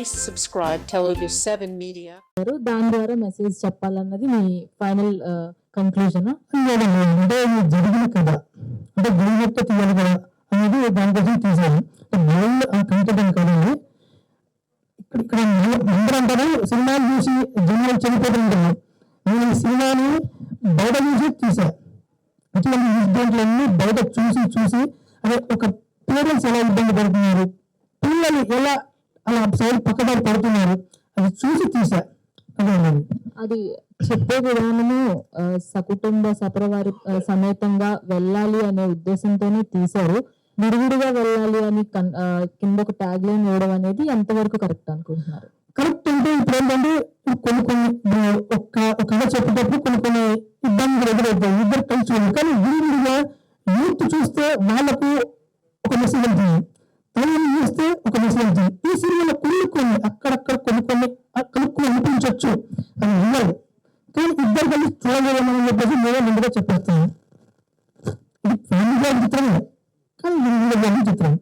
Please subscribe Telugu 7 Media. దాని ద్వారా message చెప్పాలన్నది మీ final conclusion? లేదండి, అంటే జరిగిన కథ అంటే గోల్ యొక్క తీయాలి కదా అనేది దానికోసం తీసాను. గోల్ కంటెంట్ అని కదండి. ఇక్కడ అందరూ అంటారు సినిమాలు చూసి జనాలు చనిపోతుంటారు. నేను ఈ సినిమాని బయట చూసి తీసా. ఇటువంటి ఇన్సిడెంట్లన్నీ బయట చూసి అదే ఒక పేరెంట్స్ ఎలా ఇబ్బంది పడుతున్నారు, పిల్లలు ఎలా అలా సైడ్ పక్కదారి పడుతున్నారు, అది చూసి తీసా. అది చెప్పే విధానము సకుటుంబ సపరివారి సమేతంగా వెళ్ళాలి అనే ఉద్దేశంతోనే తీశారు. విడివిడిగా వెళ్ళాలి అని కింద ఒక ట్యాగ్ లైన్ వేయడం అనేది ఎంతవరకు కరెక్ట్ అనుకుంటున్నారు? కరెక్ట్ అంటే ఇప్పుడు ఏంటంటే కొన్ని ఒక కథ చెప్పేటప్పుడు కొన్ని ఇబ్బందులు ఎదురవుతాయి, ఇద్దరు కలిసి చూడాలి. కానీ విడివిడిగా యూత్ చూస్తే వాళ్ళకు ఒక మెసేజ్ వెళ్తుంది, తల్లి చూస్తే ఒక మెసేజ్ వెళ్తుంది. ఈ సినిమాలో కొన్ని అక్కడక్కడ కొన్ని కలుపుకొని అనిపించవచ్చు అని ఉన్నారు. కానీ ఇద్దరు కలిసి చూడలేమని చెప్పేసి నేను ముందుగా చెప్పేస్తాను. ఇది ఫ్యామిలీ చిత్రమే, కానీ చిత్రం.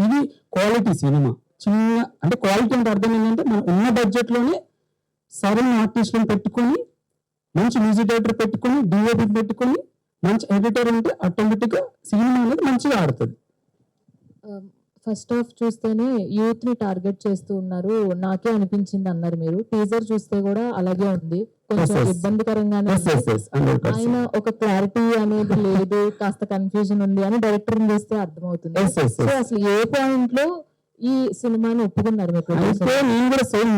ఇది క్వాలిటీ సినిమా. చిన్న అంటే క్వాలిటీ అంటే అర్థం ఏంటంటే మనం ఉన్న బడ్జెట్ లోనే సరైన ఆర్టిస్టులను పెట్టుకొని, మంచి మ్యూజిక్ డైరెక్టర్ పెట్టుకొని, డిఓపి పెట్టుకొని, మంచి ఎడిటర్ ఉంటే ఆటోమేటిక్ గా సినిమా అనేది మంచిగా ఆడుతుంది. ఫస్ట్ హాఫ్ చూస్తేనే యూత్ ని టార్గెట్ చేస్తూ ఉన్నారు నాకే అనిపించింది అన్నారు మీరు. టీజర్ చూస్తే కూడా అలాగే ఉంది, కొంచెం ఇబ్బందికరంగానే. ఆయన ఒక క్లారిటీ అనేది లేదు, కాస్త కన్ఫ్యూజన్ ఉంది అని డైరెక్టర్ చూస్తే అర్థమవుతుంది. సో అసలు ఏ పాయింట్ లో ఈ సినిమాని ఒప్పుకున్నారు మీకు? నేను కూడా సేమ్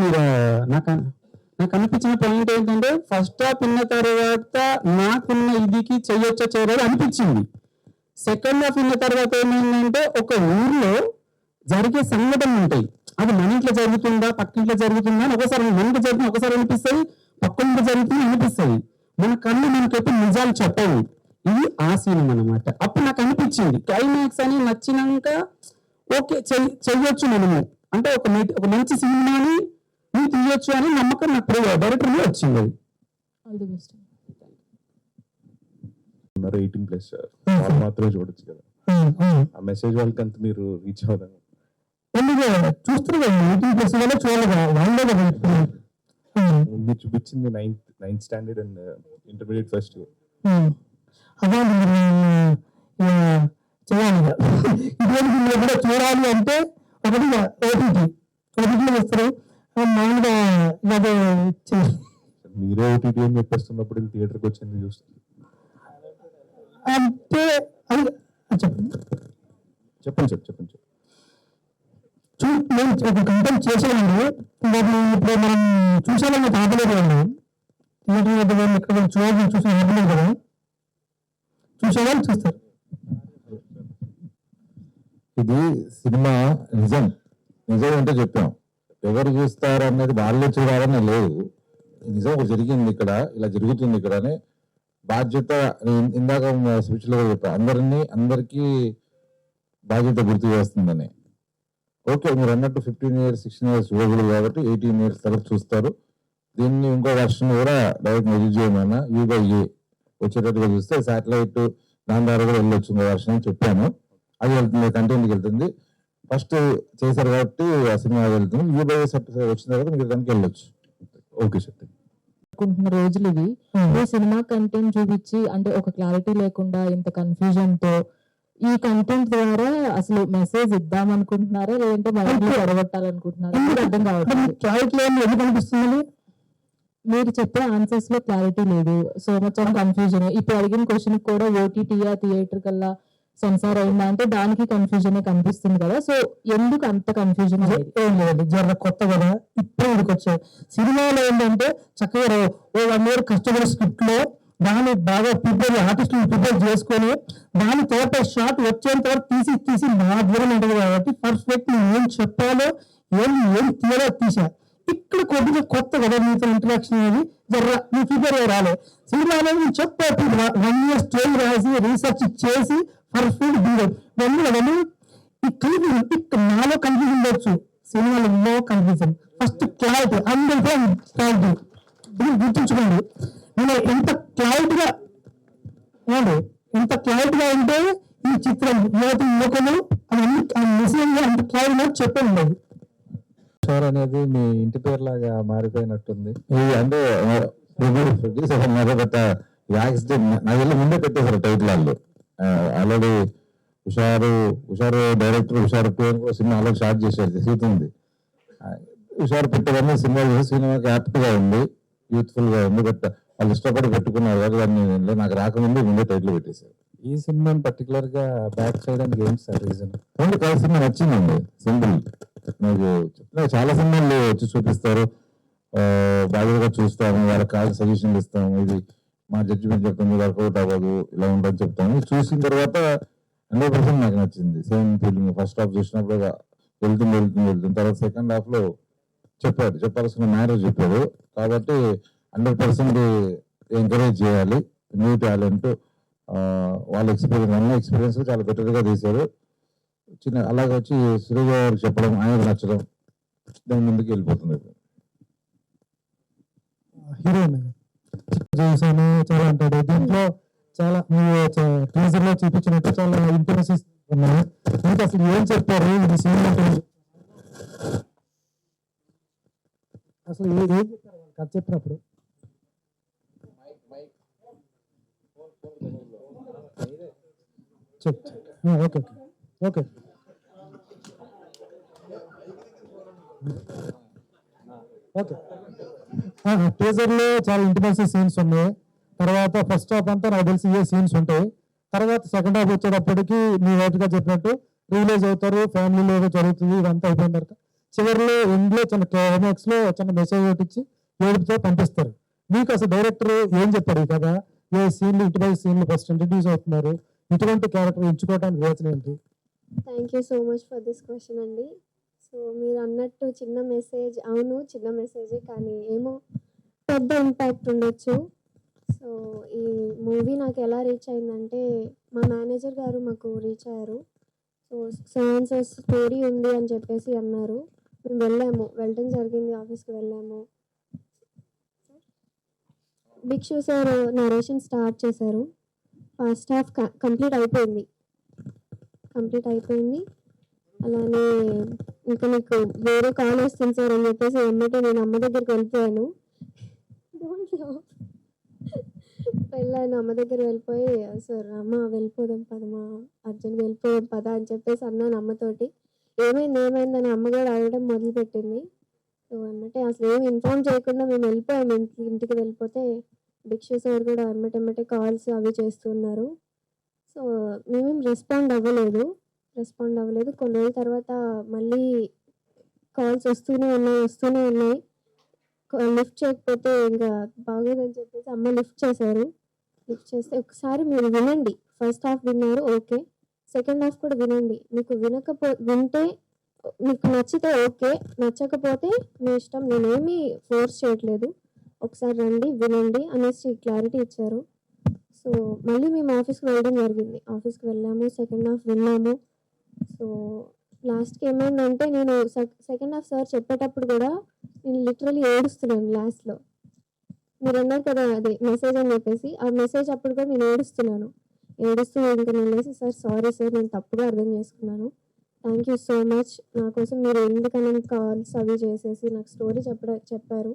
నాకు అనిపించిన పాయింట్ ఏంటంటే ఫస్ట్ హాఫ్ విన్న తర్వాత నాకున్న ఇదికి చెయ్యొచ్చా చేయలేదు అనిపించింది. సెకండ్ హాఫ్ విన్న తర్వాత ఏమైందంటే ఒక ఊర్లో జరిగే సంఘటనలు ఉంటాయి, అది మన ఇంట్లో జరుగుతుందా పక్కింట్లో జరుగుతుందా అని ఒకసారి మన ఇంట్లో జరుగుతుంది, ఒకసారి అనిపిస్తుంది పక్కింట్లో జరుగుతుంది అనిపిస్తుంది. మన కళ్ళు మనకి ఎప్పుడు నిజాలు చెప్పవు. ఇది ఆ సినిమా అనమాట. అప్పుడు నాకు అనిపించింది క్లైమాక్స్ అని నచ్చినాక ఓకే చెయ్యొచ్చు మనము, అంటే ఒక మంచి సినిమాని నువ్వు తీయొచ్చు అని నమ్మకం నాకు డైరెక్టర్ వచ్చింది. అది 18+ వాళ్ళు మాత్రమే చూడొచ్చు కదా, ఆ మెసేజ్ వాళ్ళకి అంత మీరు రీచ్ అవ్వదని చూస్తున్నారు. 18+ చూడగా వాళ్ళే కదా మీరు చూపించింది 9th standard and intermediate first year. అదే చేయాలి ఇటువంటి కూడా చూడాలి అంటే ఒకటి ఓటీటీలో వస్తారు మామూలుగా. మీరే ఓటీటీ అని చెప్పేస్తున్నప్పుడు థియేటర్కి వచ్చింది చూస్తారు అంటే చెప్పండి. నేను ఒక కంటెంట్ చేసేవాళ్ళు ఇప్పుడు మనం చూసేవాళ్ళని ఆపలేదు అండి. థియేటర్ ఇక్కడ చూడాలని చూసే ఆపలేదు కదా, చూసేవాళ్ళు చూస్తారు. ఇది సినిమా నిజం అంటే చెప్పాం, ఎవరు చూస్తారు అనేది వాళ్ళే చూడాలని లేదు. నిజం ఒకటి జరిగింది ఇక్కడ, ఇలా జరుగుతుంది ఇక్కడ అని బాధ్యత. ఇందాక స్పీచ్ లో చెప్పాను, అందరికీ బాధ్యత గుర్తు చేస్తుందని. ఓకే, మీరు అన్నట్టు 15 years 16 years చూడకూడదు కాబట్టి 18 years తర్వాత చూస్తారు. దీన్ని ఇంకో వర్షన్ కూడా డైరెక్ట్ రిలీజ్ చేయమన్నా U/A వచ్చేటట్టుగా చూస్తే శాటిలైట్ దాని ద్వారా కూడా వెళ్ళొచ్చు ఇంకో వర్షన్ అని చెప్పాను. అది వెళ్తుంది, కంటెంట్కి వెళ్తుంది. ఫస్ట్ చేశారు కాబట్టి ఆ సినిమా వెళ్తుంది. U/A సర్టిఫికేట్ వచ్చిన తర్వాత మీరు దానికి వెళ్ళొచ్చు. Okay sir. రోజులు ఇవి ఈ సినిమా కంటెంట్ చూపించి అంటే ఒక క్లారిటీ లేకుండా ఇంత కన్ఫ్యూజన్ తో ఈ కంటెంట్ ద్వారా అసలు మెసేజ్ ఇద్దాం అనుకుంటున్నారా లేదంటే మైండ్ పడగొట్టాలనుకుంటున్నారా? అర్థం కావట్లేదు. క్లారిటీ ఎందుకు అనిపిస్తుంది? మీరు చెప్పే ఆన్సర్స్ లో క్లారిటీ లేదు, సో మచ్ ఆఫ్ కన్ఫ్యూజన్. ఇప్పుడు అడిగిన క్వశ్చన్ కూడా ఓటీటీయా థియేటర్ కల్లా సెన్సార్ అయిందా అంటే దానికి కన్ఫ్యూజన్ కనిపిస్తుంది కదా. సో ఎందుకు అంత కన్ఫ్యూజన్? ఏం లేదు, జర కొత్త కదా, ఇప్పుడు ఎందుకు వచ్చాయి. సినిమాలో ఏంటంటే చక్కగా 1 year కష్టపడే స్క్రిప్ట్ లో దాన్ని బాగా ఆర్టిస్టులను ప్రిపేర్ చేసుకొని దాని తర్వాత షాట్ వచ్చేంత వరకు తీసి నా దూరం ఉంటుంది కాబట్టి పర్ఫెక్ట్ ఏం చెప్పాలో ఏం తీయాలో తీసా. ఇక్కడ కొద్దిగా కొత్త కదా మీతో ఇంటరాక్షన్ అనేది జర నువ్వు ప్రిపేర్ అయ్యి రాలే. సినిమాలో నేను చెప్పాను 1 year స్టోరీ రాసి రీసెర్చ్ చేసి పర్ఫెక్ట్ దిగదు. ఇక్కడ నాలో కన్ఫ్యూజన్ ఉండొచ్చు, సినిమాలో నో కన్ఫ్యూజన్. ఫస్ట్ క్లారిటీ, అందరికీ క్లారిటీ గుర్తుంచుకోండి. నేను ఎంత క్లారిటీగా ఉంటే ఈ చిత్రం యువకులు ఆ మెసేజ్ అంత క్లైడ్ నాకు చెప్పండి అది. కిషోర్ అనేది మీ ఇంటి పేరు లాగా మారిపోయినట్టుంది. ఇది అంటే ప్రొడ్యూసర్ మొదట యాక్సిడెంట్ నాకు వెళ్ళి ముందే పెట్టేశారు టైటిల్ వాళ్ళు. ఆల్రెడీ హుషారు డైరెక్టర్ హుషారు టూ అని కూడా సినిమా ఆల్రెడీ స్టార్ట్ చేశారు, సీతుంది. హుషారు పెట్టేవన్నీ సినిమా చేసి సినిమాకి యాప్ట్ గా ఉంది, యూత్ఫుల్ గా ఉంది. బట్ వాళ్ళు ఇష్టపడి పెట్టుకున్నారు కాబట్టి దాన్ని నాకు రాకముందు ముందే టైటిల్ పెట్టేశారు. ఈ సినిమాని పర్టికులర్ గా బ్యాక్ చేయడానికి ఏం sir reason? Only call cinema నచ్చిందండి, సింపుల్. నాకు చెప్తున్నా చాలా సినిమాలు వచ్చి చూపిస్తారు, బాధ్యతగా చూస్తాము, వాళ్ళకి కావాల్సిన సజెషన్లు ఇస్తాము, ఇది మా జడ్జిమెంట్ చెప్తాము, వర్కౌట్ అవ్వదు, ఇలా ఉండని చెప్తాము. చూసిన తర్వాత 100% నాకు నచ్చింది. సేమ్ ఫీలింగ్ ఫస్ట్ హాఫ్ చూసినప్పుడు వెళ్తుంది తర్వాత సెకండ్ హాఫ్ లో చెప్పాల్సిన మ్యారేజ్ చెప్పాడు కాబట్టి 100% ఎంకరేజ్ చేయాలి. న్యూ టాలెంట్, వాళ్ళ ఎక్స్పీరియన్స్ చాలా బెటర్ గా తీశారు. అలాగే వచ్చి శ్రీజ గారికి చెప్పడం, ఆయనకు నచ్చడం, దాని ముందుకు వెళ్ళిపోతుంది. హీరోయిన్ చూసాను చాలా అంటాడు. దీంట్లో చాలా మీరు టీజర్ లో చూపించినట్టు చాలా ఇంప్రెసివ్ ఉన్నాయి. మీకు అసలు ఏం చెప్పారు ఇది సినిమా అసలు ఏం చెప్పారు కథ చెప్పినప్పుడు? Okay okay okay. టీజర్ లో చాలా ఇంటిమసీ సీన్స్ ఉన్నాయి. తర్వాత ఫస్ట్ హాఫ్ అంతా నాకు తెలిసి ఏ సీన్స్ ఉంటాయి. తర్వాత సెకండ్ హాఫ్ వచ్చేటప్పటికి మీ రైట్గా చెప్పినట్టు రిలీజ్ అవుతారు, ఫ్యామిలీలో ఏదో జరుగుతుంది, ఇదంతా అయిపోయిన తర్వాత చివరిలో ఎండ్లో చిన్న క్లైమాక్స్ లో చిన్న మెసేజ్ ఒకటి ఇచ్చి ఏడుపుతో పంపిస్తారు. మీకు అసలు డైరెక్టర్ ఏం చెప్పారు ఈ కదా? ఏ సీన్లు ఇంటిమసీ సీన్లు ఫస్ట్ ఇంట్రడ్యూస్ అవుతున్నారు, ఇటువంటి క్యారెక్టర్ ఎంచుకోవడానికి రీజన్ ఏంటి? Thank you so much for this question అండి. సో మీరు అన్నట్టు చిన్న మెసేజ్, అవును చిన్న మెసేజే, కానీ ఏమో పెద్ద ఇంపాక్ట్ ఉండొచ్చు. సో ఈ మూవీ నాకు ఎలా రీచ్ అయిందంటే మా మేనేజర్ గారు మాకు రీచ్ అయ్యారు. సో స్టోరీ ఉంది అని చెప్పేసి అన్నారు. మేము వెళ్ళటం జరిగింది, ఆఫీస్కి వెళ్ళాము. భిక్షు సార్ నరేషన్ స్టార్ట్ చేశారు. ఫస్ట్ హాఫ్ కంప్లీట్ అయిపోయింది. అలానే ఇంకా మీకు వేరే కాల్ వస్తుంది సార్ అని చెప్పేసి వెంబటే నేను అమ్మ దగ్గరికి వెళ్ళిపోయాను. అమ్మ దగ్గర వెళ్ళిపోయి, సార్ అమ్మ వెళ్ళిపోదాం పదమా, అర్జెంట్గా వెళ్ళిపోదాం పద అని చెప్పేసి అన్నాను అమ్మతోటి. ఏమైందని అమ్మగారు అడగడం మొదలుపెట్టింది. సో అన్నట్టే అసలు ఏమి ఇన్ఫార్మ్ చేయకుండా మేము వెళ్ళిపోయాము. ఇంటికి వెళ్ళిపోతే భిక్షు సార్ కూడా ఎమ్మటెమ్మటే కాల్స్ అవి చేస్తున్నారు. సో మేమేం రెస్పాండ్ అవ్వలేదు. కొన్ని రోజుల తర్వాత మళ్ళీ కాల్స్ వస్తూనే ఉన్నాయి. లిఫ్ట్ చేయకపోతే ఇంకా బాగోదని చెప్పేసి అమ్మ లిఫ్ట్ చేస్తే ఒకసారి మీరు వినండి, ఫస్ట్ హాఫ్ విన్నారు ఓకే, సెకండ్ హాఫ్ కూడా వినండి, మీకు వింటే మీకు నచ్చితే ఓకే, నచ్చకపోతే మీ ఇష్టం, నేనేమీ ఫోర్స్ చేయట్లేదు, ఒకసారి రండి వినండి అనేసి క్లారిటీ ఇచ్చారు. సో మళ్ళీ మేము ఆఫీస్కి వెళ్ళడం జరిగింది. ఆఫీస్కి వెళ్ళాము, సెకండ్ హాఫ్ విన్నాము. సో లాస్ట్కి ఏమైందంటే నేను సెకండ్ హాఫ్ సార్ చెప్పేటప్పుడు కూడా నేను లిటరలీ ఏడుస్తున్నాను లాస్ట్లో. మీరు అన్నారు కదా అదే మెసేజ్ అని చెప్పేసి, ఆ మెసేజ్ అప్పుడు కూడా నేను ఏడుస్తూ ఇంకా నేను లేసి సార్ సారీ సార్ నేను తప్పుగా అర్థం చేసుకున్నాను, థ్యాంక్ యూ సో మచ్, నా కోసం మీరు ఎందుకని కాల్స్ అవి చేసేసి నాకు స్టోరీ చెప్పారు.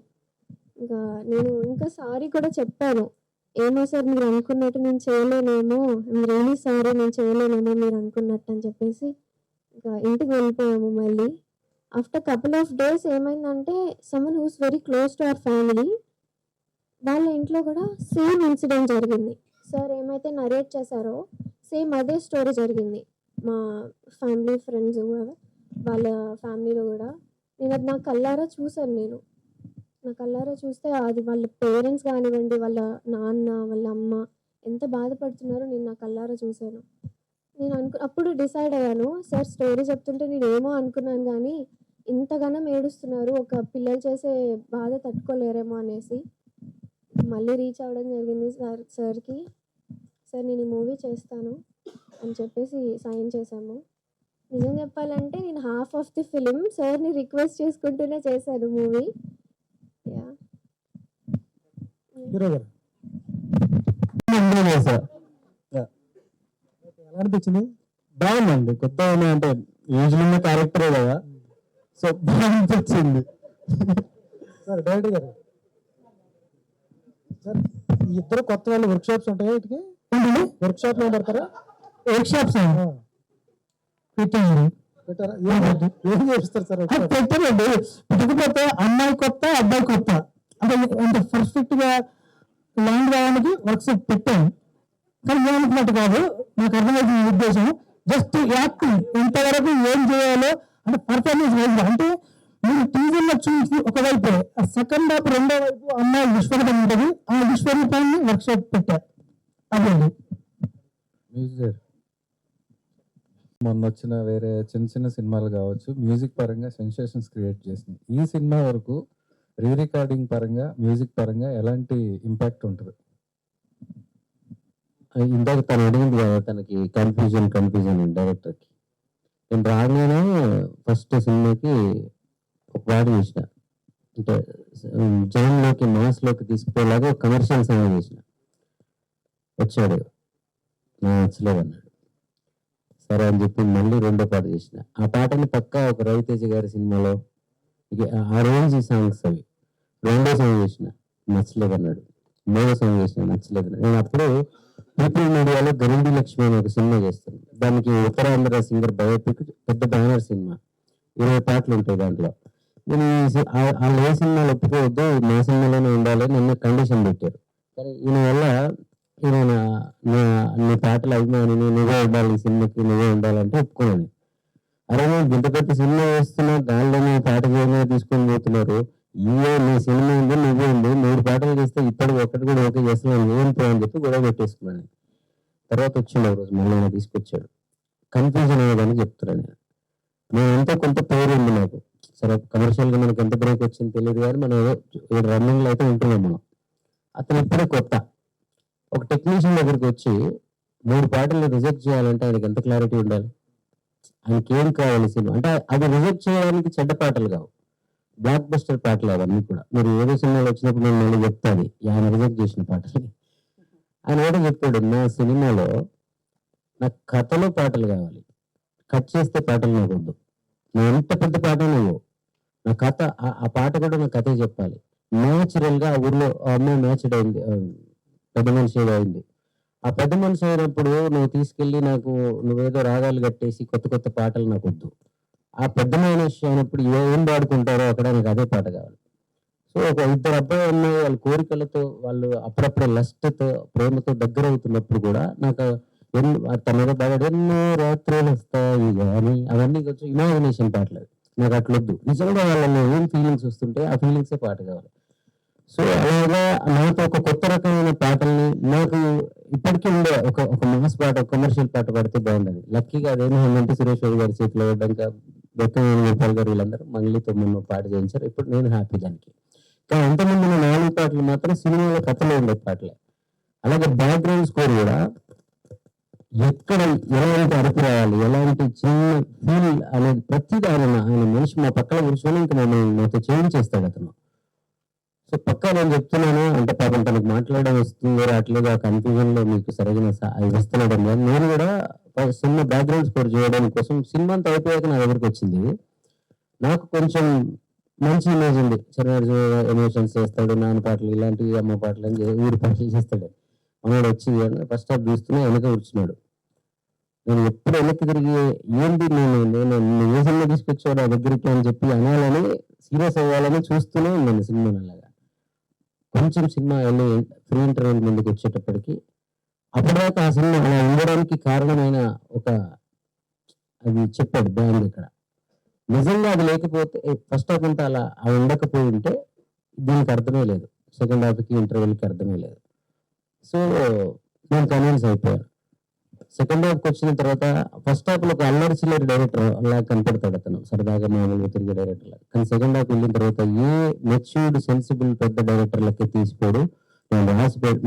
ఇంకా నేను ఇంకా సారీ కూడా చెప్పాను, ఏమో సార్ మీరు అనుకున్నట్టు నేను చేయలేనేమో, రియలీ సారీ నేను చేయలేనేమో మీరు అనుకున్నట్టు అని చెప్పేసి ఇంకా ఇంటికి వెళ్ళిపోయాము. మళ్ళీ ఆఫ్టర్ కపుల్ ఆఫ్ డేస్ ఏమైందంటే someone who's very close to our family, వాళ్ళ ఇంట్లో కూడా సేమ్ ఇన్సిడెంట్ జరిగింది. సార్ ఏమైతే నరేట్ చేశారో సేమ్ అదే స్టోరీ జరిగింది. మా ఫ్యామిలీ ఫ్రెండ్స్ కూడా వాళ్ళ ఫ్యామిలీలో కూడా నేను అది నా కళ్ళారా చూశాను. నా కళ్ళారా చూస్తే అది వాళ్ళ పేరెంట్స్ కానివ్వండి, వాళ్ళ నాన్న వాళ్ళ అమ్మ ఎంత బాధపడుతున్నారో నేను నా కళ్ళారా చూశాను. నేను అప్పుడు డిసైడ్ అయ్యాను, సార్ స్టోరీ చెప్తుంటే నేను ఏమో అనుకున్నాను కానీ ఇంతగానం ఏడుస్తున్నారు, ఒక పిల్లలు చేసే బాధ తట్టుకోలేరేమో అనేసి మళ్ళీ రీచ్ అవ్వడం జరిగింది సార్కి. సార్ నేను ఈ మూవీ చేస్తాను అని చెప్పేసి సైన్ చేశాము. నిజం చెప్పాలంటే నేను హాఫ్ ఆఫ్ ది ఫిలిం సార్ని రిక్వెస్ట్ చేసుకుంటూనే చేశాను మూవీ. ఎలా అనిపించింది బాగుందండి. కొత్త అంటే ఏజ్ ఉన్న క్యారెక్టరే కదా, సో బాగా అనిపించింది. సార్ డైరెక్టర్ గారు, సార్ ఈ ఇద్దరు కొత్త వాళ్ళు వర్క్ షాప్స్ ఉంటాయా వీటికి? వర్క్ షాప్ లో పెడతారా? వర్క్ షాప్స్ పెట్టారు. పెట్టారా? ఏం చేస్తారు సార్? పెట్టారండి. పెట్టకపోతే అమ్మాయి కొత్త, అబ్బాయి కొత్త, అంటే అంత పర్ఫెక్ట్ గా ల్యాండ్ కావడానికి వర్క్ షాప్ పెట్టాను. కానీ ఏమనుకున్నట్టు కాదు, నాకు అర్థమైంది ఈ ఉద్దేశం. జస్ట్ యాక్టింగ్ ఎంతవరకు ఏం చేయాలో అంటే పర్ఫార్మెన్స్ వైజ్, అంటే మీరు టీవీ లో చూసి ఒకవైపు, సెకండ్ హాఫ్ రెండో వైపు అమ్మాయి విశ్వరూపం ఉంటుంది, ఆ విశ్వరూపాన్ని వర్క్ షాప్ పెట్టారు. అదండి. మొన్న వచ్చిన వేరే చిన్న చిన్న సినిమాలు కావచ్చు, మ్యూజిక్ పరంగా సెన్సేషన్స్ క్రియేట్ చేసింది. ఈ సినిమా వరకు రీ రికార్డింగ్ పరంగా, మ్యూజిక్ పరంగా ఎలాంటి ఇంపాక్ట్ ఉంటుంది? ఇందాక తను అడిగింది కదా, తనకి కన్ఫ్యూజన్ డైరెక్టర్కి. నేను రాగానే ఫస్ట్ సినిమాకి ఒక పాట చేసిన, అంటే జనంలోకి మాస్లోకి తీసుకుపోయేలాగా ఒక కమర్షియల్ సాంగ్ చేసిన. వచ్చాడు, నా నచ్చలేదు అన్నాడు. సరే అని చెప్పి మళ్ళీ రెండో పాట చేసిన. ఆ పాటని పక్కా ఒక రవితేజ గారి సినిమాలో ఆ రేంజ్ సాంగ్స్ అవి. రెండో సాంగ్ చేసిన, నచ్చలేదు అన్నాడు. మూడో సాంగ్ చేసిన, నచ్చలేదు అన్నాడు. నేను అప్పుడు పీపుల్ మీడియాలో గరుడి లక్ష్మి అని ఒక సినిమా చేస్తాను. దానికి ఉత్తరాంధ్ర సింగర్ బయోపిక్, పెద్ద బ్యానర్ సినిమా, 20 పాటలు ఉంటాయి దాంట్లో. నేను వాళ్ళు ఏ సినిమాలు ఒప్పుకోవద్దు, మా సినిమాలోనే ఉండాలి నన్ను కండిషన్ పెట్టారు. కానీ ఈయన వల్ల నీ పాటలు అభిమానిని, నువ్వే ఉండాలి, ఈ సినిమాకి నువ్వే ఉండాలంటే ఒప్పుకున్నాను. అరే నేను ఇంత పెద్ద సినిమా వేస్తున్నా, దానిలోనే పాట చేయమని తీసుకొని పోతున్నారు. ఇవే నీ సినిమా ఉంది, నువ్వే ఉంది, 3 పాటలు చేస్తే ఇప్పటికి ఒక్కటి కూడా ఓకే చేస్తున్నాను ఏంటో అని చెప్పి గొడవ పెట్టేసుకున్నాను. తర్వాత వచ్చిండు ఒక రోజు, మళ్ళీ ఆయన తీసుకొచ్చాడు. కన్ఫ్యూజన్ అయ్యేదాన్ని చెప్తున్నాను. నేను ఎంతో కొంత పేరు ఉంది నాకు. సరే కమర్షియల్గా మనకి ఎంత బ్రేక్ వచ్చింది తెలియదు, కానీ మనం ఏదో రన్నింగ్లో అయితే ఉంటున్నాం మనం. అతను ఇప్పుడే కొత్త. ఒక టెక్నీషియన్ దగ్గరికి వచ్చి 3 పాటలు రిజెక్ట్ చేయాలంటే ఆయనకి ఎంత క్లారిటీ ఉండాలి, ఆయనకి ఏం కావాలి సినిమా అంటే. అది రిజెక్ట్ చేయడానికి చెడ్డ పాటలు కావు, బ్లాక్ బస్టర్ పాటలు అవన్నీ కూడా. మీరు ఏదో సినిమాలో వచ్చినప్పుడు నేను మళ్ళీ చెప్తాను ఆయన రిజెక్ట్ చేసిన పాటలు. ఆయన కూడా చెప్పాడు, నా సినిమాలో నాకు కథలో పాటలు కావాలి, కట్ చేస్తే పాటలు నాకు వద్దు. నువ్వు ఎంత పెద్ద పాట నువ్వు, నా కథ, ఆ పాట కూడా నా కథే చెప్పాలి. న్యాచురల్ గా ఆ ఊర్లో ఆ అమ్మాయి మ్యాచ్డ్ అయింది, పెద్ద మనిషి అయింది. ఆ పెద్ద మనిషి అయినప్పుడు నువ్వు తీసుకెళ్ళి నాకు నువ్వేదో రాగాలు కట్టేసి కొత్త కొత్త పాటలు నాకు వద్దు. ఆ పెద్ద మనిషి అయినప్పుడు ఏం పాడుకుంటారో అక్కడ నాకు అదే పాట కావాలి. సో ఒక 2 అబ్బాయి అమ్మాయి వాళ్ళ కోరికలతో, వాళ్ళు అప్పుడప్పుడే లస్ట్తో, ప్రేమతో దగ్గర అవుతున్నప్పుడు కూడా నాకు తన బాగా ఎన్నో రాత్రులు వస్తాయి కానీ అవన్నీ కొంచెం ఇమాజినేషన్ పాటలు. నాకు అట్లొద్దు, నిజంగా వాళ్ళలో ఏం ఫీలింగ్స్ వస్తుంటే ఆ ఫీలింగ్సే పాట కావాలి. సో అలాగా నాకు ఒక కొత్త రకమైన పాటల్ని, నాకు ఇప్పటికీ ఉండే ఒక మాస్ పాట, ఒక కమర్షియల్ పాట పాడితే బాగుండదు. లక్కీగా అదేమో సురేష్ బాబు గారి చేతిలో పడ్డాక బెక్కవేణు గోపాల్ గారు వీళ్ళందరూ మంగళితో మొన్న పాట చేయించారు. ఇప్పుడు నేను హ్యాపీ దానికి. కానీ అంతమంది 4 పాటలు మాత్రం సినిమాలో కథలో ఉండే పాటలే. అలాగే బ్యాక్గ్రౌండ్ స్కోర్ కూడా ఎక్కడ ఎలాంటి అరుపు రావాలి, ఎలాంటి చిన్న ఫీల్ అనేది ప్రతిదీ ఆయన మనిషి మా పక్కన కూర్చొని ఇంకా మమ్మల్ని నాతో చేయించేస్తాడు అతను. సో పక్కా నేను చెప్తున్నాను అంటే పాపం తనకు మాట్లాడడం వస్తుందో రావట్లేదు, ఆ కన్ఫ్యూజన్ లో మీకు సరైన వస్తున్నాడు. నేను కూడా సినిమా బ్యాక్గ్రౌండ్ స్కోర్ చేయడం కోసం సినిమా అంతా అయిపోయాక నా దగ్గరికి వచ్చింది. నాకు కొంచెం మంచి ఇమేజ్ ఉంది, చిన్న ఎమోషన్స్ చేస్తాడు, నాన్న పాటలు ఇలాంటివి, అమ్మ పాటలు అని ఊరి పాటలు చేస్తాడు. మనోడు వచ్చి ఫస్ట్ హాఫ్ చూస్తూనే వెనక కూర్చున్నాడు. నేను ఎప్పుడు వెనక్కి తిరిగి ఏంటి నేను ఏ సినిమా తీసుకొచ్చాడు ఆ దగ్గరికి అని చెప్పి అనాలని, సీరియస్ అవ్వాలని చూస్తూనే ఉన్నాను సినిమాని. అలాగా కొంచెం సినిమా వెళ్ళి ఫ్రీ ఇంటర్వెల్ ముందుకు వచ్చేటప్పటికి అప్పటిదాకా ఆ సినిమా అలా ఉండడానికి కారణమైన అది చెప్పాడు బ్యాండ్ ఇక్కడ. నిజంగా అది లేకపోతే ఫస్ట్ హాఫ్ అంతా అలా ఉండకపోయి ఉంటే దీనికి అర్థమే లేదు, సెకండ్ హాఫ్కి ఇంటర్వెల్కి అర్థమే లేదు. సో నేను కన్విన్స్ అయిపోయాను. సెకండ్ హాఫ్కి వచ్చిన తర్వాత ఫస్ట్ హాఫ్ లో ఒక అల్లరి చిల్లరి డైరెక్టర్ అలా కనపడతాడు అతను, సరదాగా మామూలుగా తిరిగే డైరెక్టర్. కానీ సెకండ్ హాఫ్ వెళ్ళిన తర్వాత ఏ మెచ్యూర్డ్ సెన్సిబుల్ పెద్ద డైరెక్టర్లకి తీసిపోడు.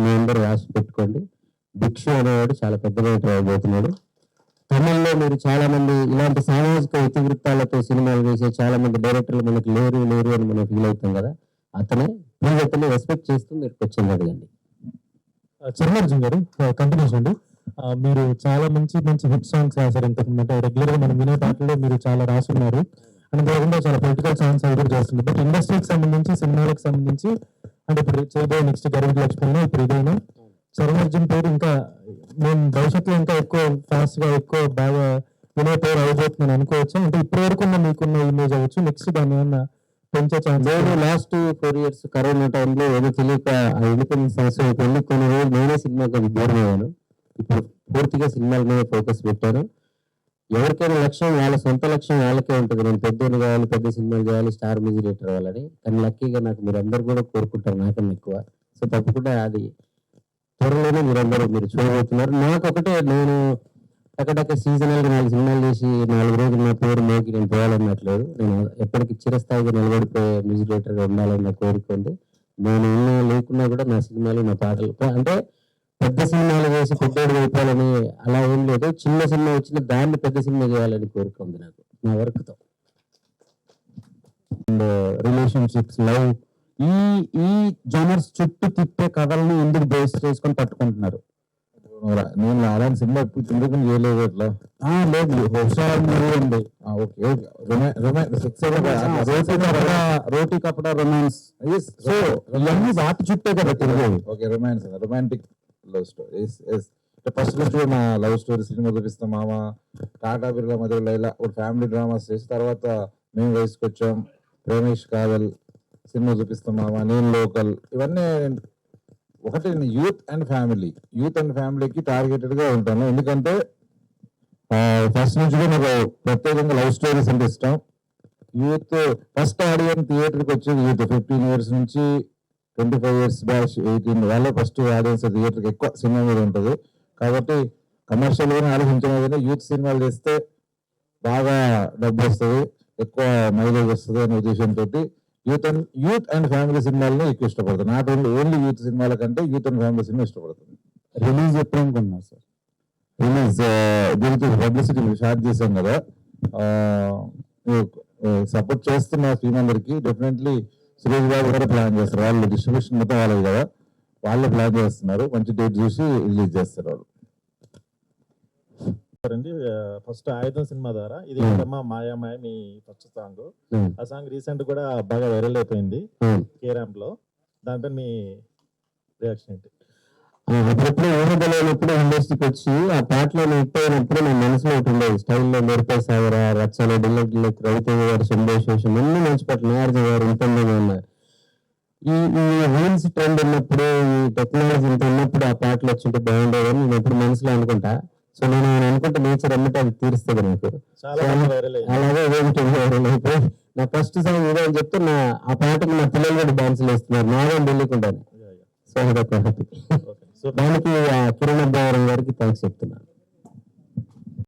మీ అందరూ రాసి పెట్టుకోండి, భిక్షు అనేవాడు చాలా పెద్ద డైరెక్టర్ అయిపోతున్నాడు. తమిళ్లో మీరు చాలా మంది ఇలాంటి సామాజిక ఇతివృత్తాలతో సినిమాలు వేసే చాలా మంది డైరెక్టర్లు మనకు లేరు అని మనం ఫీల్ అవుతాం కదా, అతనే. ప్లీజ్ అతన్ని రెస్పెక్ట్ చేస్తూ మీరు క్వశ్చన్ అడగండి. చిరంజీవి గారు కంటిన్యూస్ అండి. మీరు చాలా మంచి మంచి హిట్ సాంగ్స్ రాశారు ఇంతకు అంటే రెగ్యులర్ గా మనం వినే పాటల్లో మీరు చాలా రాసున్నారు. అంతేకాకుండా చాలా పొలిటికల్ సాంగ్స్ అవి కూడా చేస్తుంది. బట్ ఇండస్ట్రీకి సంబంధించి సినిమాలకు సంబంధించి అంటే ఇప్పుడు చేయబోయే నెక్స్ట్ గరుడ లక్ష్మణ్ ఇప్పుడు ఇదైనా సర్వోర్జన్ పేరు ఇంకా నేను భవిష్యత్తులో ఇంకా ఎక్కువ ఫాస్ట్ గా ఎక్కువ బాగా వినే పేరు అయిపోతుందని అనుకోవచ్చు. అంటే ఇప్పటి వరకు మీకున్న ఇమేజ్ అవ్వచ్చు, నెక్స్ట్ దాన్ని ఏమన్నా పెంచే ఛాన్స్? నేను లాస్ట్ 4 years కరోనా టైంలో ఏదో తెలియక ఆ ఇండిపెండెంట్ సంవత్సరం వెళ్ళి కొన్ని రోజులు నేనే సినిమాకి దూరం అయ్యాను. ఇప్పుడు పూర్తిగా సినిమాల మీద ఫోకస్ పెట్టాను. ఎవరికైనా లక్ష్యం వాళ్ళ సొంత లక్ష్యం వాళ్ళకే ఉంటుంది. నేను పెద్దోళ్ళు కావాలి, పెద్ద సినిమాలు చేయాలి, స్టార్ మ్యూజిక్ డైరెక్టర్ అవ్వాలని. కానీ లక్కీగా నాకు మీరు అందరు కూడా కోరుకుంటారు నాకన్నా ఎక్కువ. సో తప్పకుండా అది త్వరలోనే మీరు చూడబోతున్నారు. నాకు ఒకటే, నేను టకటక సీజనల్గా 4 సినిమాలు చేసి 4 రోజులు నా పేరు మోకి నేను పోవాలన్నట్లేదు. నేను ఎప్పటికీ చిరస్థాయిగా నిలబడిపోయే మ్యూజిక్ డైరెక్టర్గా ఉండాలని నా కోరిక ఉంది. నేను ఉన్నా లేకున్నా కూడా నా సినిమాలు, నా పాటలు అంటే పెద్ద సినిమాలు వేసి పెద్దోడు అయిపోవాలని అలా ఏం లేదు. చిన్న సినిమా వచ్చిన దాన్ని పెద్ద సినిమా చేయాలని కోరిక ఉంది నాకు నా వర్క్తో. అండ్ రిలేషన్షిప్స్, లవ్, ఈ జనర్స్ చుట్టూ తిప్పే కథలను ఎందుకు బేస్ చేసుకొని పట్టుకుంటున్నారు? నేను అలాంటి సినిమా ఎందుకు చేయలేదు అట్లా. లేదు, హుషార్ మూవీ ఉంది. ఓకే రోటీ కపడా రొమాన్స్. సో ఇవన్నీ వాటి చుట్టే కదా తిరిగేది. Okay romance, romantic love story. First నుంచి నా లవ్ స్టోరీ సినిమా చూపిస్తాం. మామ, టాటా బిర్లా, మధ్య లైలా, ఒక ఫ్యామిలీ డ్రామాస్ చేసి తర్వాత మేము వయసుకు వచ్చాం, ప్రేమేష్ కావల్ సినిమా చూపిస్తాం. మామ, నేను లోకల్, ఇవన్నీ ఒకటి యూత్ అండ్ ఫ్యామిలీకి టార్గెటెడ్ గా ఉంటాను. ఎందుకంటే ఫస్ట్ నుంచి కూడా నాకు ప్రత్యేకంగా లవ్ స్టోరీస్ అంటే ఇష్టం. యూత్ ఫస్ట్ ఆడియన్స్ థియేటర్కి వచ్చేది యూత్ 15 years నుంచి 25 years బ్యాచ్ 18 వాళ్ళే ఫస్ట్ ఆడియన్స్ థియేటర్కి ఎక్కువ సినిమా మీద ఉంటుంది. కాబట్టి కమర్షియల్ గానే ఆలోచించిన యూత్ సినిమాలు చేస్తే బాగా డబ్బు వస్తుంది, ఎక్కువ మైలేజ్ వస్తుంది అనే ఉద్దేశంతో యూత్ అండ్ ఫ్యామిలీ సినిమాలని ఎక్కువ ఇష్టపడతాను. నాట్ ఓన్లీ యూత్ సినిమాల కంటే యూత్ అండ్ ఫ్యామిలీ సినిమా ఇష్టపడుతుంది. రిలీజ్ ఎప్పుడు అనుకున్నారు సార్? రిలీజ్ దీనికి పబ్లిసిటీ స్టార్ట్ చేశాం కదా, సపోర్ట్ చేస్తున్న టీమ్ అందరికి. డెఫినెట్లీ సురేష్ బాబు కూడా ప్లాన్ చేస్తారు, వాళ్ళు డిస్ట్రిబ్యూషన్ మొత్తం వాళ్ళది కదా, వాళ్ళే ప్లాన్ చేస్తున్నారు. మంచి డేట్ చూసి రిలీజ్ చేస్తారు వాళ్ళు. ఫస్ట్ ఆయుధం సినిమా ద్వారా ఇది మాయా మాయ మీ ఫస్ట్ సాంగ్. ఆ సాంగ్ రీసెంట్ కూడా బాగా వైరల్ అయిపోయింది కే ర్యాంప్ లో. దానిపైన మీ రియాక్షన్ ఏంటి? అప్పుడప్పుడు ఊహబలైనప్పుడు ఇండస్ట్రీకి వచ్చి ఆ పాటలో హిట్ అయినప్పుడు నా మనసులో ఒకటి ఉండేది. స్టైల్లో మెరుపై సాగర, రచ్చలో, డిల్లెక్, రవితేజ గారు, సందేశం అన్ని మంచి పాటలు, నాగార్జున గారు ఇంతమంది ఉన్నారు. ఈ రీల్స్ ట్రెండ్ ఉన్నప్పుడు, ఈ టెక్నాలజీ ఇంత ఉన్నప్పుడు ఆ పాటలు వచ్చింటే బాగుండేదని నేను ఎప్పుడు మనసులో అనుకుంటా. సో నేను అనుకుంటే నేచర్ అమ్మటే అది తీరుస్తుంది నాకు. అలాగే వైరల్ అయిపోయి నా ఫస్ట్ సాంగ్ ఇదే అని చెప్తే ఆ పాటకు నా పిల్లలు కూడా డాన్సులు వేస్తున్నారు, నాగా తెలియకుండా. సో అదొక హ్యాపీ. దానికి కిరణ్ అబ్బాయి గారికి థ్యాంక్స్ చెప్తున్నాను.